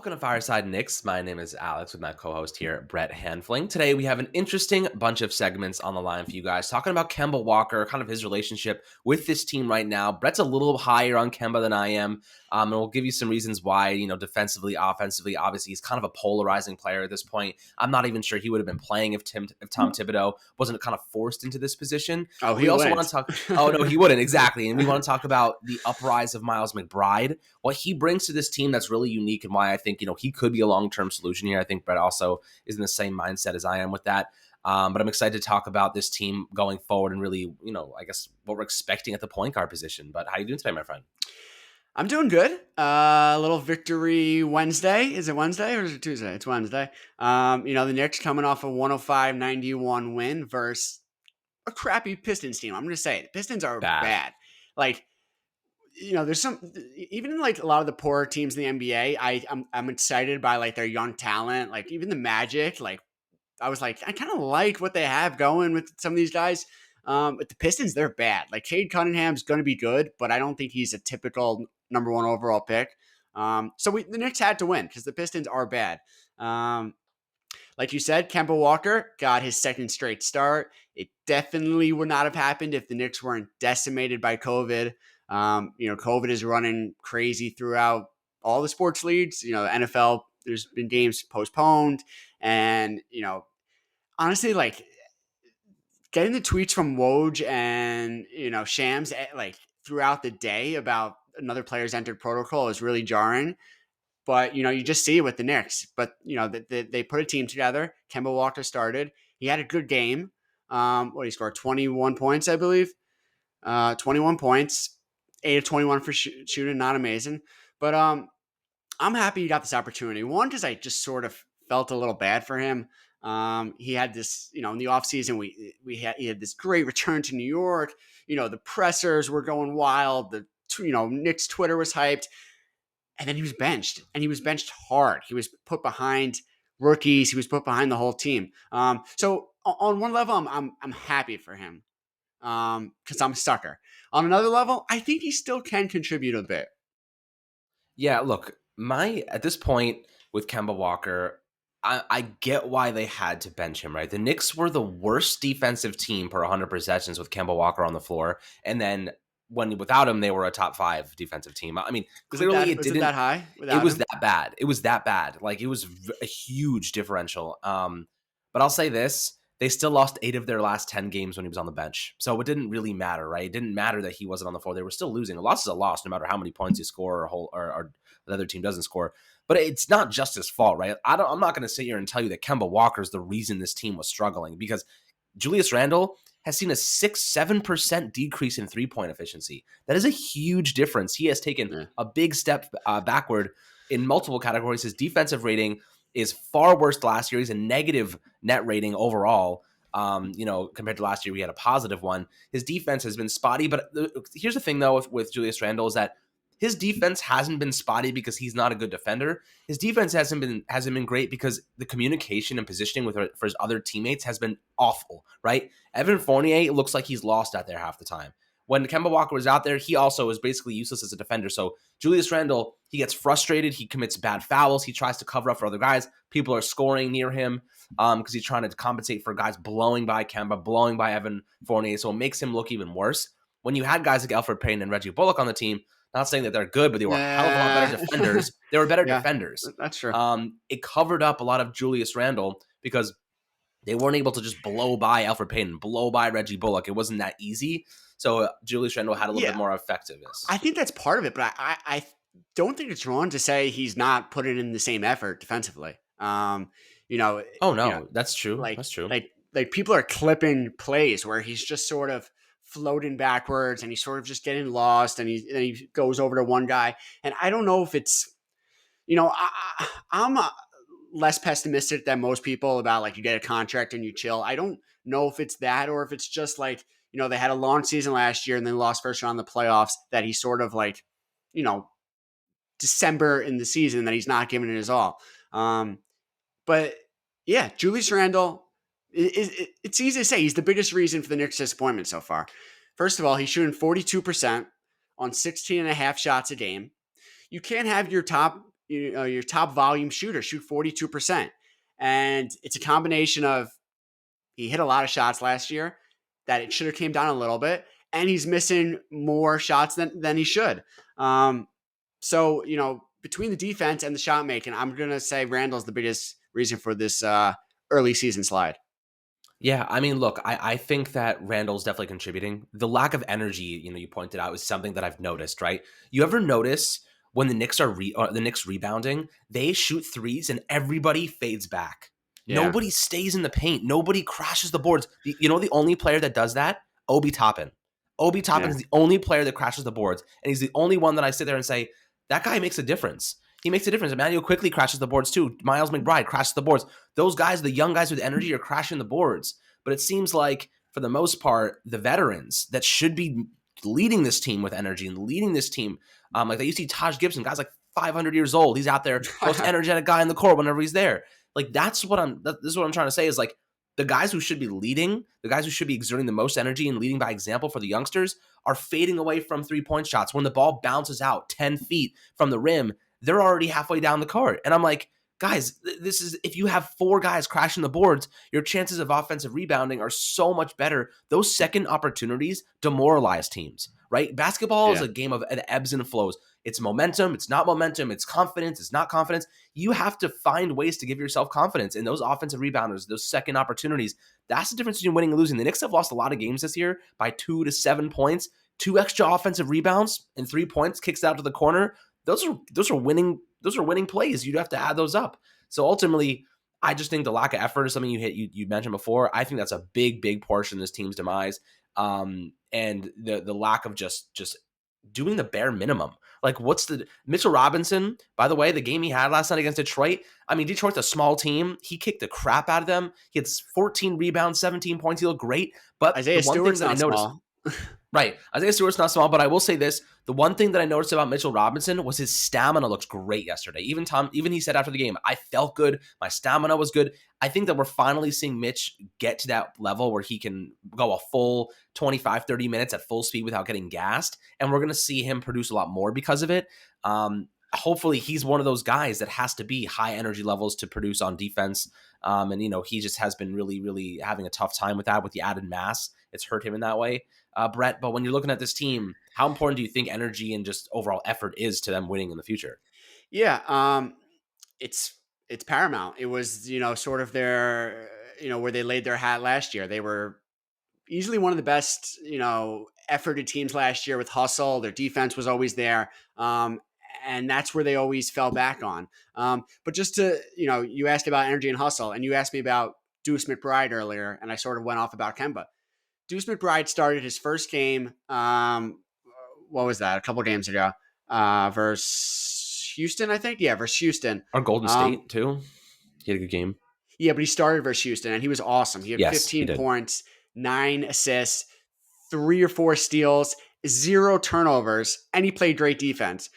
Welcome to Fireside Knicks. My name is Alex with my co-host here, Brett Hanfling. Today we have an interesting bunch of segments on the line for you guys, talking about Kemba Walker, kind of his relationship with this team right now. Brett's a little higher on Kemba than I am, and we'll give you some reasons why, defensively, offensively. Obviously, he's kind of a polarizing player at this point. I'm not even sure he would have been playing if Tom Thibodeau wasn't kind of forced into this position. Oh, We he also wouldn't. want to talk. Oh, no, he wouldn't. Exactly. And we want to talk about the uprise of Miles McBride, what he brings to this team that's really unique, and why I think, he could be a long-term solution here. I think Brett also is in the same mindset as I am with that. But I'm excited to talk about this team going forward and really, I guess what we're expecting at the point guard position. But how you doing today, my friend? I'm doing good. A little victory Wednesday. Is it Wednesday or is it Tuesday? It's Wednesday. The Knicks coming off a 105-91 win versus a crappy Pistons team. I'm going to say it. Pistons are bad. Like, there's some, even in like a lot of the poorer teams in the NBA, I'm excited by like their young talent. Like even the Magic, like I was like, I kind of like what they have going with some of these guys. But the Pistons, they're bad. Like Cade Cunningham's going to be good, but I don't think he's a typical number one overall pick. The Knicks had to win because the Pistons are bad. Like you said, Kemba Walker got his second straight start. It definitely would not have happened if the Knicks weren't decimated by COVID. COVID is running crazy throughout all the sports leagues. The NFL, there's been games postponed. And, honestly, like getting the tweets from Woj and, Shams like throughout the day about another player's entered protocol is really jarring. But, you just see it with the Knicks. But, they put a team together. Kemba Walker started. He had a good game. He scored 21 points, I believe. 21 points. 8 of 21 for shooting. Not amazing. But I'm happy he got this opportunity. One, because I just sort of felt a little bad for him. He had this, in the offseason, he had this great return to New York. The pressers were going wild. The Knicks Twitter was hyped. And then he was benched, and he was benched hard. He was put behind rookies. He was put behind the whole team. So on one level, I'm happy for him because I'm a sucker. On another level, I think he still can contribute a bit. Yeah, look, at this point with Kemba Walker, I get why they had to bench him, right? The Knicks were the worst defensive team per 100 possessions with Kemba Walker on the floor, and then without him, they were a top 5 defensive team. I mean, clearly Was it that high? It was that bad. It was that bad. Like it was a huge differential. But I'll say this: they still lost 8 of their last 10 games when he was on the bench. So it didn't really matter, right? It didn't matter that he wasn't on the floor. They were still losing. A loss is a loss, no matter how many points you score or the other team doesn't score. But it's not just his fault, right? I'm not going to sit here and tell you that Kemba Walker is the reason this team was struggling, because Julius Randle has seen a 6-7% decrease in three-point efficiency. That is a huge difference. He has taken a big step backward in multiple categories. His defensive rating is far worse than last year. He's a negative net rating overall. Compared to last year, we had a positive one. His defense has been spotty. But here's the thing, though, with Julius Randle is that his defense hasn't been spotty because he's not a good defender. His defense hasn't been great because the communication and positioning for his other teammates has been awful, right? Evan Fournier looks like he's lost out there half the time. When Kemba Walker was out there, he also is basically useless as a defender. So Julius Randle, he gets frustrated. He commits bad fouls. He tries to cover up for other guys. People are scoring near him because he's trying to compensate for guys blowing by Kemba, blowing by Evan Fournier. So it makes him look even worse. When you had guys like Elfrid Payton and Reggie Bullock on the team, not saying that they're good, but they were a hell of a lot better defenders. They were better defenders. That's true. It covered up a lot of Julius Randle because they weren't able to just blow by Elfrid Payton, blow by Reggie Bullock. It wasn't that easy. So Julius Randle had a little bit more effectiveness. I think that's part of it, but I don't think it's wrong to say he's not putting in the same effort defensively. That's true. That's true. Like people are clipping plays where he's just sort of floating backwards and he's sort of just getting lost and he goes over to one guy. And I don't know if it's, I'm less pessimistic than most people about like you get a contract and you chill. I don't know if it's that or if it's just like, they had a long season last year and then lost first round of the playoffs that he's sort of like, December in the season that he's not giving it his all. But yeah, Julius Randle, it's easy to say he's the biggest reason for the Knicks' disappointment so far. First of all, he's shooting 42% on 16 and a half shots a game. You can't have your top, your top volume shooter, shoot 42%. And it's a combination of he hit a lot of shots last year that it should have came down a little bit, and he's missing more shots than he should. So, between the defense and the shot making, I'm going to say Randall's the biggest reason for this early season slide. Yeah, I mean, look, I think that Randall's definitely contributing. The lack of energy, you pointed out, is something that I've noticed, right? You ever notice when the Knicks the Knicks rebounding, they shoot threes and everybody fades back. Yeah. Nobody stays in the paint. Nobody crashes the boards. The only player that does that? Obi Toppin. Obi Toppin Yeah. is the only player that crashes the boards, and he's the only one that I sit there and say, that guy makes a difference. He makes a difference. Emmanuel quickly crashes the boards too. Miles McBride crashes the boards. Those guys, the young guys with energy, are crashing the boards. But it seems like, for the most part, the veterans that should be leading this team with energy and leading this team, like you see Taj Gibson, guy's like 500 years old. He's out there, most energetic guy in the court whenever he's there. Like this is what I'm trying to say is like the guys who should be leading, the guys who should be exerting the most energy and leading by example for the youngsters are fading away from 3-point shots. When the ball bounces out 10 feet from the rim, they're already halfway down the court. And I'm like, guys, this is, if you have 4 guys crashing the boards, your chances of offensive rebounding are so much better. Those second opportunities demoralize teams, right? Basketball is a game of ebbs and flows. It's momentum. It's not momentum. It's confidence. It's not confidence. You have to find ways to give yourself confidence in those offensive rebounders, those second opportunities. That's the difference between winning and losing. The Knicks have lost a lot of games this year by 2 to 7 points. 2 extra offensive rebounds and 3 points, kicks out to the corner. Those are winning. Those are winning plays. You'd have to add those up. So ultimately, I just think the lack of effort is something you mentioned before. I think that's a big portion of this team's demise. And the lack of just doing the bare minimum. Like, what's the Mitchell Robinson, by the way, the game he had last night against Detroit, I mean, Detroit's a small team. He kicked the crap out of them. He had 14 rebounds, 17 points. He looked great. But Isaiah the one Stewart's thing that not I noticed, small. right, Isaiah Stewart's not small, but I will say this. The one thing that I noticed about Mitchell Robinson was his stamina looks great yesterday. Even he said after the game, I felt good. My stamina was good. I think that we're finally seeing Mitch get to that level where he can go a full 25, 30 minutes at full speed without getting gassed. And we're going to see him produce a lot more because of it. Hopefully he's one of those guys that has to be high energy levels to produce on defense. And he just has been really, really having a tough time with that, with the added mass. It's hurt him in that way, Brett. But when you're looking at this team, how important do you think energy and just overall effort is to them winning in the future? Yeah, it's paramount. It was sort of their where they laid their hat last year. They were easily one of the best efforted teams last year with hustle. Their defense was always there, and that's where they always fell back on. But just to you asked about energy and hustle, and you asked me about Deuce McBride earlier, and I sort of went off about Kemba. Deuce McBride started his first game. What was that? A couple games ago, versus Houston, I think. Yeah, versus Houston. Or Golden State too. He had a good game. Yeah, but he started versus Houston, and he was awesome. He had Yes, he 15 did. points, 9 assists, 3 or 4 steals, 0 turnovers, and he played great defense.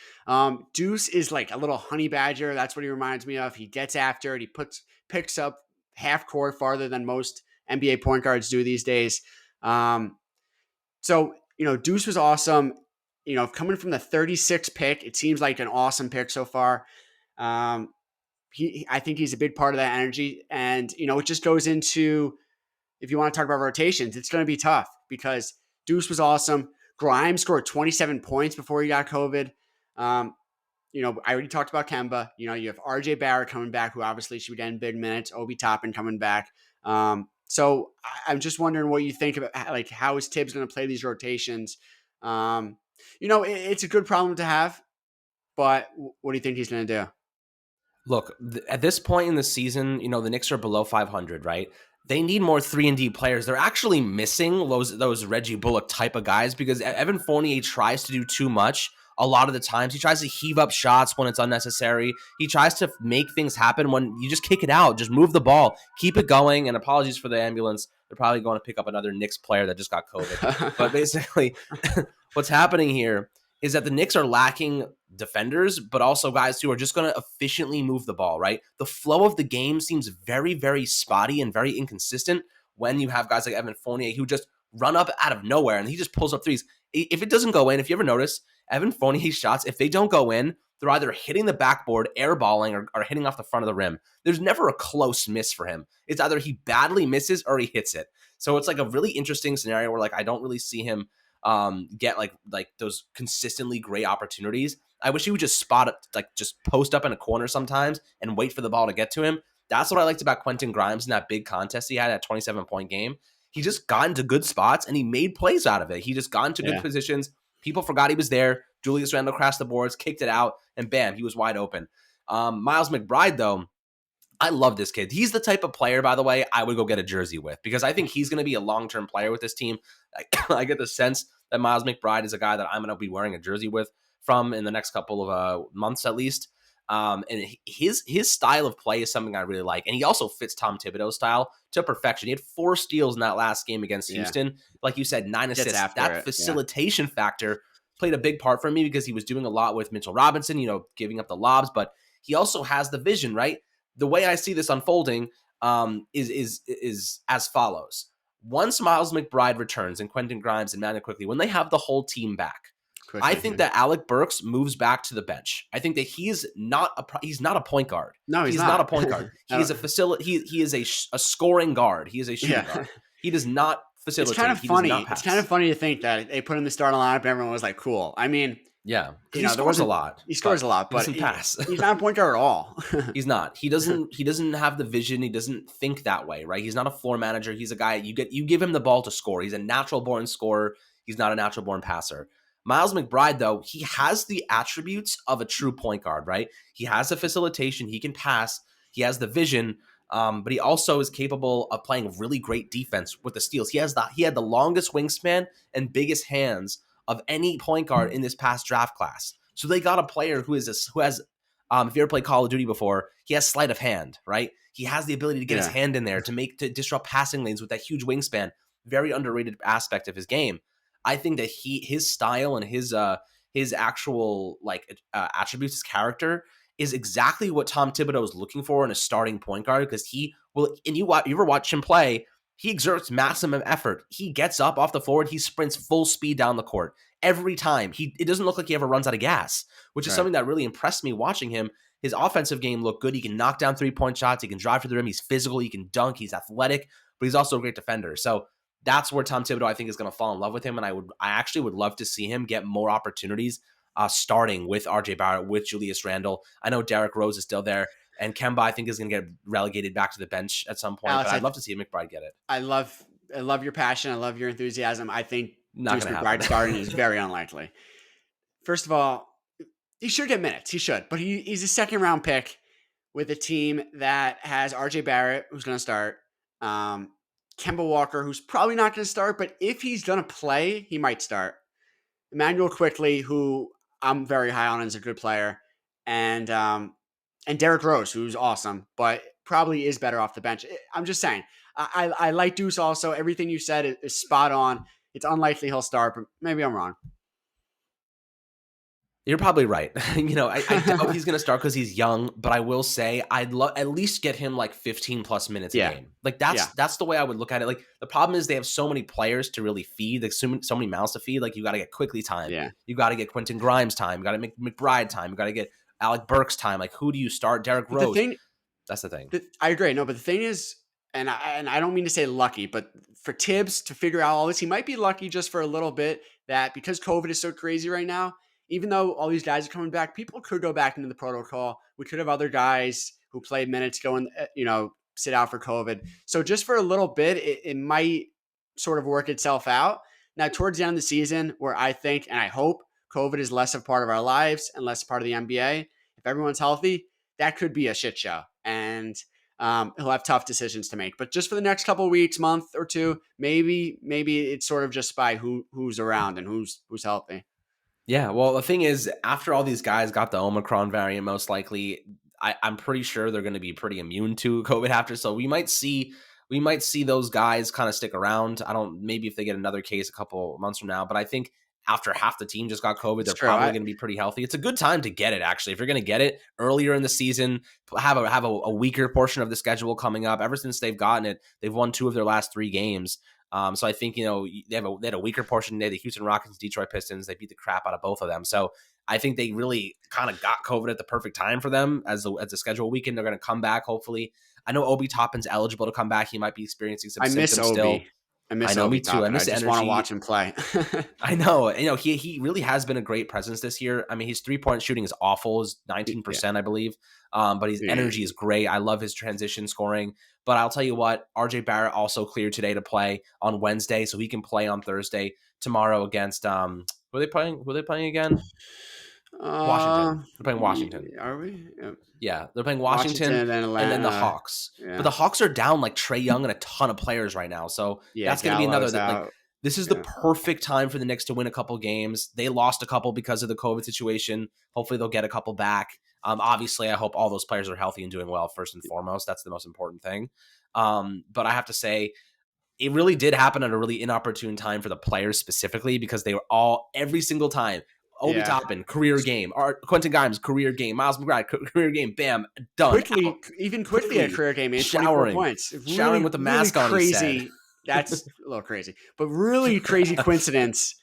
Deuce is like a little honey badger. That's what he reminds me of. He gets after it. He picks up half court farther than most NBA point guards do these days. So Deuce was awesome. Coming from the 36th pick, it seems like an awesome pick so far. I think he's a big part of that energy, and it just goes into, if you want to talk about rotations, it's going to be tough because Deuce was awesome. Grimes scored 27 points before he got COVID. I already talked about Kemba. You have RJ Barrett coming back, who obviously should be getting big minutes. Obi Toppin coming back. So I'm just wondering what you think about, like, how is Tibbs going to play these rotations? It's a good problem to have, but what do you think he's going to do? Look, at this point in the season, the Knicks are below 500, right? They need more 3-and-D players. They're actually missing those Reggie Bullock type of guys because Evan Fournier tries to do too much a lot of the times. He tries to heave up shots when it's unnecessary. He tries to make things happen when you just kick it out. Just move the ball. Keep it going. And apologies for the ambulance. They're probably going to pick up another Knicks player that just got COVID. But basically, what's happening here is that the Knicks are lacking defenders, but also guys who are just going to efficiently move the ball, right? The flow of the game seems very, very spotty and very inconsistent when you have guys like Evan Fournier who just run up out of nowhere and he just pulls up threes. If it doesn't go in, if you ever notice, Evan Fournier's shots, if they don't go in, they're either hitting the backboard, airballing, or hitting off the front of the rim. There's never a close miss for him. It's either he badly misses or he hits it. So it's like a really interesting scenario where like I don't really see him get like those consistently great opportunities. I wish he would just spot it, like just post up in a corner sometimes and wait for the ball to get to him. That's what I liked about Quentin Grimes in that big contest he had at 27-point game. He just got into good spots and he made plays out of it. He just got into good positions. People forgot he was there. Julius Randle crashed the boards, kicked it out, and bam, he was wide open. Miles McBride, though, I love this kid. He's the type of player, by the way, I would go get a jersey with because I think he's going to be a long-term player with this team. I get the sense that Miles McBride is a guy that I'm going to be wearing a jersey with from in the next couple of months at least. And his style of play is something I really like. And he also fits Tom Thibodeau's style to perfection. He had 4 steals in that last game against Houston. Like you said, 9 assists. That facilitation factor played a big part for me because he was doing a lot with Mitchell Robinson, giving up the lobs, but he also has the vision, right? The way I see this unfolding is as follows. Once Miles McBride returns and Quentin Grimes and Manuel quickly, when they have the whole team back, I think that Alec Burks moves back to the bench. I think that he's not a point guard. No, he's not a point guard. He is a facility. He is a scoring guard. He is a shooting guard. He does not facilitate. It's kind of funny. It's kind of funny to think that they put him in the starting lineup and everyone was like, "Cool." I mean, yeah, he scores a lot. He scores a lot, but he's not a point guard at all. He's not. He doesn't have the vision. He doesn't think that way, right? He's not a floor manager. He's a guy you give him the ball to score. He's a natural born scorer. He's not a natural born passer. Miles McBride, though, he has the attributes of a true point guard, right? He has the facilitation. He can pass. He has the vision, but he also is capable of playing really great defense with the steals. He had the longest wingspan and biggest hands of any point guard in this past draft class. So they got a player who has, if you ever played Call of Duty before, he has sleight of hand, right? He has the ability to get his hand in there to disrupt passing lanes with that huge wingspan. Very underrated aspect of his game. I think that his style and his actual attributes, his character is exactly what Tom Thibodeau is looking for in a starting point guard because he will. And you ever watch him play? He exerts maximum effort. He gets up off the floor and he sprints full speed down the court every time. It doesn't look like he ever runs out of gas, which is something that really impressed me watching him. His offensive game looked good. He can knock down 3-point shots. He can drive to the rim. He's physical. He can dunk. He's athletic, but he's also a great defender. So that's where Tom Thibodeau, I think, is going to fall in love with him. And I actually would love to see him get more opportunities starting with RJ Barrett, with Julius Randle. I know Derrick Rose is still there. And Kemba, I think, is going to get relegated back to the bench at some point. Alex, but I'd love to see McBride get it. I love your passion. I love your enthusiasm. I think Deuce McBride starting is very unlikely. First of all, he should get minutes. He should. But he's a second-round pick with a team that has RJ Barrett, who's going to start, Kemba Walker, who's probably not going to start, but if he's going to play, he might start. Emmanuel Quickly, who I'm very high on as a good player, and Derrick Rose, who's awesome, but probably is better off the bench. I'm just saying. I like Deuce also. Everything you said is spot on. It's unlikely he'll start, but maybe I'm wrong. You're probably right. I doubt he's going to start because he's young, but I will say I'd at least get him like 15 plus minutes a game. Like that's the way I would look at it. Like the problem is they have so many players to really feed, like so many mouths to feed. Like you got to get Quickly time. Yeah. You got to get Quentin Grimes time. You got to make McBride time. You got to get Alec Burks time. Like who do you start? Derrick Rose. That's the thing. I agree. No, but the thing is, and I don't mean to say lucky, but for Tibbs to figure out all this, he might be lucky just for a little bit that because COVID is so crazy right now, even though all these guys are coming back, people could go back into the protocol. We could have other guys who played minutes go and, sit out for COVID. So just for a little bit, it might sort of work itself out. Now, towards the end of the season, where I think and I hope COVID is less a part of our lives and less part of the NBA, if everyone's healthy, that could be a shit show. And he'll have tough decisions to make. But just for the next couple of weeks, month or two, maybe it's sort of just by who's around and who's healthy. Yeah, well, the thing is, after all these guys got the Omicron variant, most likely, I'm pretty sure they're going to be pretty immune to COVID after. So we might see those guys kind of stick around. Maybe if they get another case a couple months from now, but I think after half the team just got COVID, they're probably going to be pretty healthy. It's a good time to get it, actually. If you're going to get it earlier in the season, have a weaker portion of the schedule coming up. Ever since they've gotten it, they've won 2 of their last 3 games. So I think, they had a weaker portion. They had the Houston Rockets, Detroit Pistons. They beat the crap out of both of them. So I think they really kind of got COVID at the perfect time for them as the schedule weekend. They're going to come back, hopefully. I know Obi Toppin's eligible to come back. He might be experiencing some I miss symptoms still. Obi. I I miss know, me Obi too. I Toppin. I miss the just want to watch energy. him play. I know. He really has been a great presence this year. I mean, his 3-point shooting is awful, is Yeah. 19%, I believe. But his Yeah. energy is great. I love his transition scoring. But I'll tell you what, RJ Barrett also cleared today to play on Wednesday, so he can play on Thursday tomorrow against who are they playing? Who are they playing again? Uh, Washington. They're playing Washington. are we? Yeah. Yeah, they're playing Washington Washington and and then the Atlanta. Hawks. But Yeah. the Hawks are down like Trey Young and a ton of players right now. So Yeah. that's going to be another Gallows that like out. this is the Yeah. perfect time for the Knicks to win a couple games. They lost a couple because of the COVID situation. Hopefully they'll get a couple back. Obviously, I hope all those players are healthy and doing well first and foremost. That's the most important thing. But I have to say, it really did happen at a really inopportune time for the players specifically because they were all every single time. Obi Yeah. Toppin, career game. Quentin Grimes, career game. Miles McBride, career game. Bam, done. Out. Even quickly a Quickly career game, he had 24 showering, points. showering Really, with the really mask on. He said, crazy. That's a little crazy, but really crazy coincidence.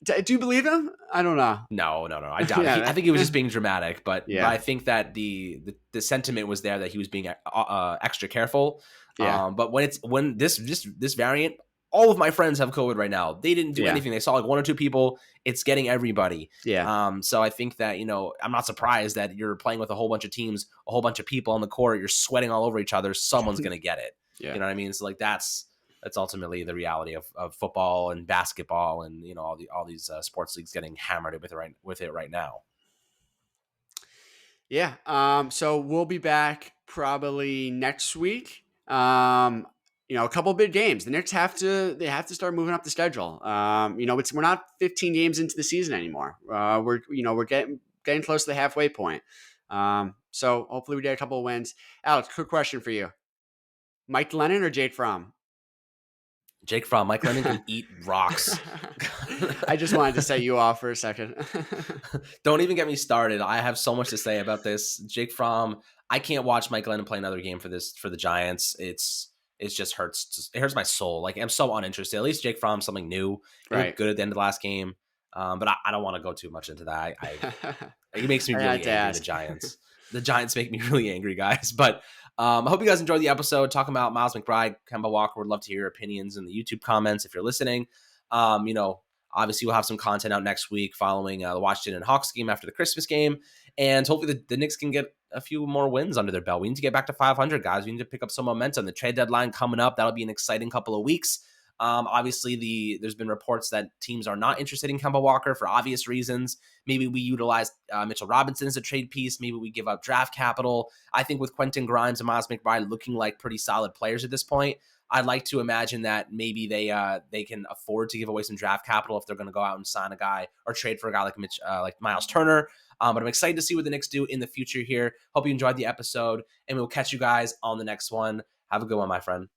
Do you believe him? I don't know. No. I doubt it. Yeah, I think he was just being dramatic, but yeah, I think that the sentiment was there that he was being extra careful. yeah, But when this variant, all of my friends have COVID right now. They didn't do yeah, anything. They saw like one or two people. It's getting everybody. yeah, So I think that I'm not surprised that you're playing with a whole bunch of teams, a whole bunch of people on the court. You're sweating all over each other. Someone's gonna get it. yeah. You know what I mean? So like that's ultimately the reality of football and basketball and all these sports leagues getting hammered with it right now. Yeah. So we'll be back probably next week. A couple big games. The Knicks have to start moving up the schedule. We're not 15 games into the season anymore. We're getting close to the halfway point. So hopefully we get a couple of wins. Alex, quick question for you: Mike Lennon or Jake Fromm? Jake Fromm, Mike Lennon can eat rocks. I just wanted to set you off for a second. Don't even get me started. I have so much to say about this. Jake Fromm, I can't watch Mike Lennon play another game for the Giants. It just hurts. It hurts my soul. Like I'm so uninterested. At least Jake Fromm's something new. He looked Right. good at the end of the last game. But I don't want to go too much into that. It makes me I really had to angry. The ask. Giants. The Giants make me really angry, guys. But I hope you guys enjoyed the episode talking about Miles McBride, Kemba Walker. Would love to hear your opinions in the YouTube comments if you're listening. Obviously we'll have some content out next week following the Washington and Hawks game after the Christmas game, and hopefully the Knicks can get a few more wins under their belt. We need to get back to 500, guys. We need to pick up some momentum. The trade deadline coming up. That'll be an exciting couple of weeks. Obviously, there's been reports that teams are not interested in Kemba Walker for obvious reasons. Maybe we utilize Mitchell Robinson as a trade piece. Maybe we give up draft capital. I think with Quentin Grimes and Miles McBride looking like pretty solid players at this point, I'd like to imagine that maybe they can afford to give away some draft capital if they're going to go out and sign a guy or trade for a guy like Miles Turner. But I'm excited to see what the Knicks do in the future here. Hope you enjoyed the episode, and we'll catch you guys on the next one. Have a good one, my friend.